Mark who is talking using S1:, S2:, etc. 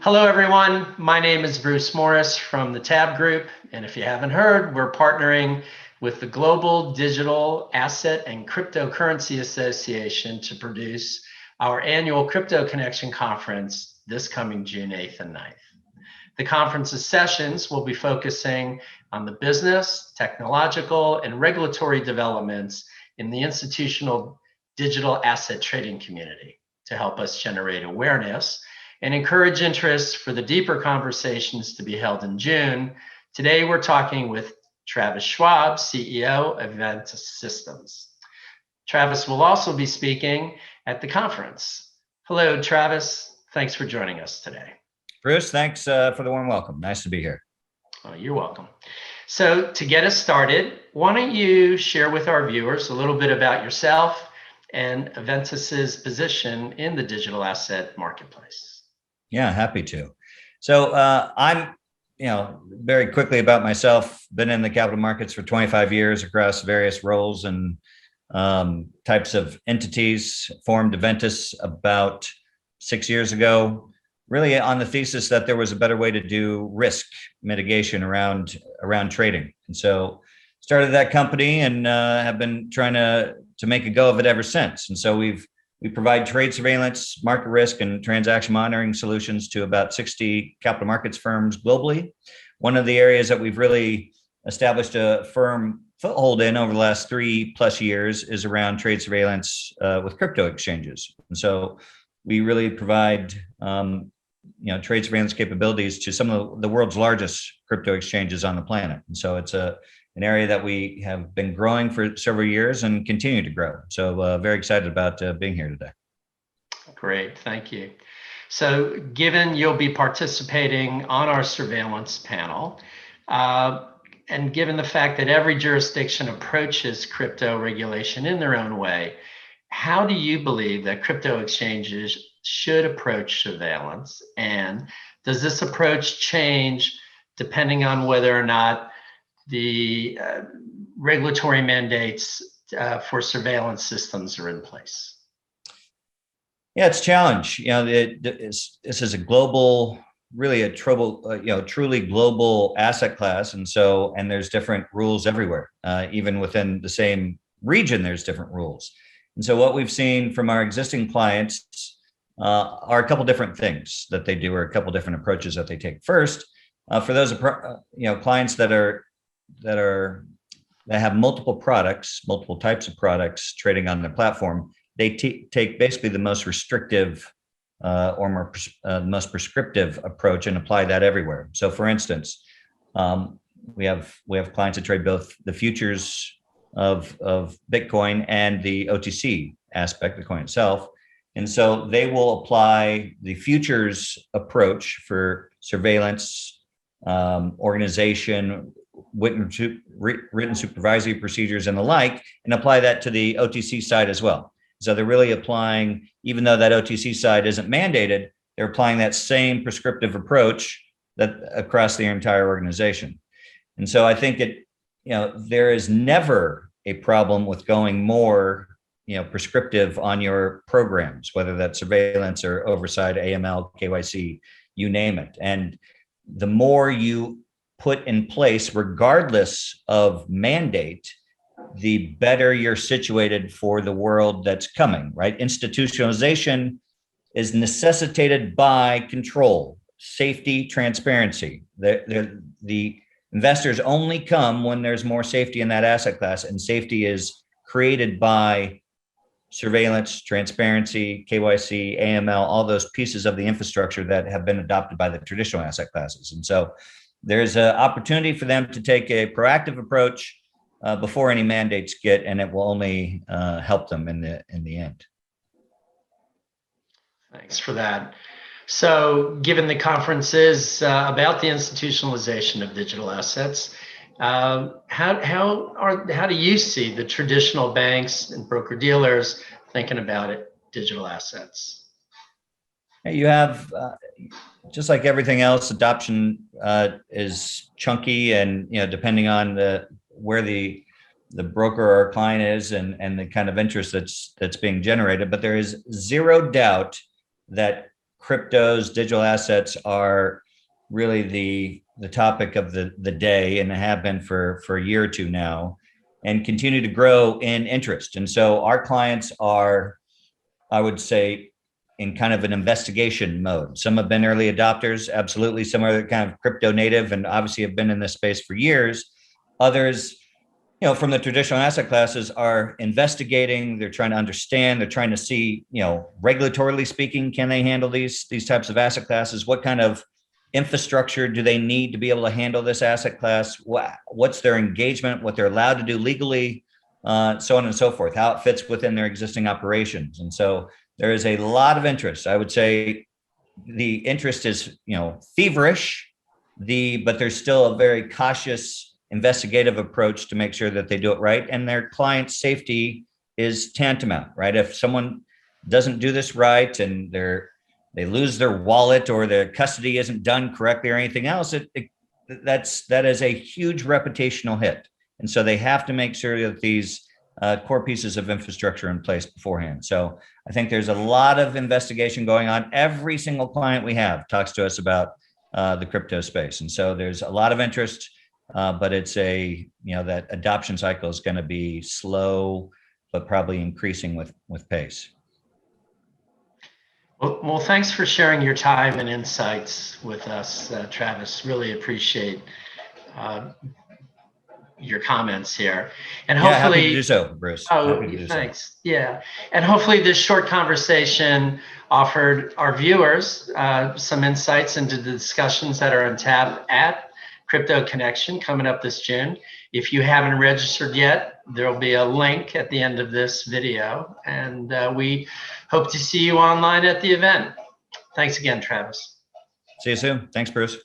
S1: Hello, everyone. My name is Bruce Morris from the Tabb Group. And if you haven't heard, we're partnering with the Global Digital Asset and Cryptocurrency Association to produce our annual Crypto Connection Conference this coming June 8th and 9th. The conference's sessions will be focusing on the business, technological, and regulatory developments in the institutional digital asset trading community to help us generate awareness and encourage interest for the deeper conversations to be held in June. Today, we're talking with Travis Schwab, CEO of Eventus Systems. Travis will also be speaking at the conference. Hello, Travis. Thanks for joining us today.
S2: Bruce, thanks for the warm welcome. Nice to be here.
S1: Oh, you're welcome. So to get us started, why don't you share with our viewers a little bit about yourself and Eventus's position in the digital asset marketplace?
S2: Yeah, happy to. So I'm, very quickly about myself, been in the capital markets for 25 years across various roles and types of entities. Formed Eventus about 6 years ago, really on the thesis that there was a better way to do risk mitigation around trading. And so started that company and have been trying to make a go of it ever since. And so we provide trade surveillance, market risk, and transaction monitoring solutions to about 60 capital markets firms globally. One of the areas that we've really established a firm foothold in over the last 3+ years is around trade surveillance with crypto exchanges. And so we really provide trade surveillance capabilities to some of the world's largest crypto exchanges on the planet. And so it's an area that we have been growing for several years and continue to grow. So very excited about being here today.
S1: Great, thank you. So given you'll be participating on our surveillance panel, and given the fact that every jurisdiction approaches crypto regulation in their own way, how do you believe that crypto exchanges should approach surveillance? And does this approach change depending on whether or not the regulatory mandates for surveillance systems are in place?
S2: Yeah, it's a challenge. This is a global, really a truly global asset class, and there's different rules everywhere. Even within the same region, there's different rules. And so what we've seen from our existing clients are a couple different things that they do, or a couple different approaches that they take. First, for those clients that have multiple products, multiple types of products trading on their platform, they take basically the most restrictive most prescriptive approach and apply that everywhere. So for instance, we have clients that trade both the futures of Bitcoin and the OTC aspect, the coin itself. And so they will apply the futures approach for surveillance, organization, written supervisory procedures and the like, and apply that to the OTC side as well. So they're really applying, even though that OTC side isn't mandated, they're applying that same prescriptive approach that across the entire organization. And so I think there is never a problem with going more prescriptive on your programs, whether that's surveillance or oversight, AML, KYC, you name it. And the more you put in place, regardless of mandate, the better you're situated for the world that's coming, right? Institutionalization is necessitated by control, safety, transparency. The investors only come when there's more safety in that asset class, and safety is created by surveillance, transparency, KYC, AML, all those pieces of the infrastructure that have been adopted by the traditional asset classes. And so there's an opportunity for them to take a proactive approach before any mandates get, and it will only help them in the end.
S1: Thanks for that. So given the conference is about the institutionalization of digital assets, how do you see the traditional banks and broker dealers thinking about digital assets?
S2: You have, just like everything else, adoption is chunky, and depending on where the broker or client is and the kind of interest that's being generated. But there is zero doubt that cryptos, digital assets are really the topic of the day, and have been for a year or two now, and continue to grow in interest. And so our clients are, I would say, in kind of an investigation mode. Some have been early adopters, absolutely. Some are kind of crypto native and obviously have been in this space for years. Others, from the traditional asset classes, are investigating. They're trying to understand. They're trying to see, regulatorily speaking, can they handle these types of asset classes? What kind of infrastructure do they need to be able to handle this asset class? What's their engagement? What they're allowed to do legally? So on and so forth. How it fits within their existing operations. And so there is a lot of interest. I would say the interest is, feverish. But there's still a very cautious investigative approach to make sure that they do it right, and their client safety is tantamount, right? If someone doesn't do this right and they lose their wallet, or their custody isn't done correctly, or anything else, that is a huge reputational hit. And so they have to make sure that these core pieces of infrastructure are in place beforehand. So I think there's a lot of investigation going on. Every single client we have talks to us about the crypto space, and so there's a lot of interest. But it's that adoption cycle is going to be slow, but probably increasing with pace.
S1: Well, thanks for sharing your time and insights with us, Travis. Really appreciate your comments here. And hopefully,
S2: happy to do so, Bruce.
S1: Oh, thanks. Yeah. And hopefully this short conversation offered our viewers some insights into the discussions that are on Tabb at Crypto Connection coming up this June. If you haven't registered yet, there'll be a link at the end of this video, and we hope to see you online at the event. Thanks again, Travis.
S2: See you soon. Thanks, Bruce.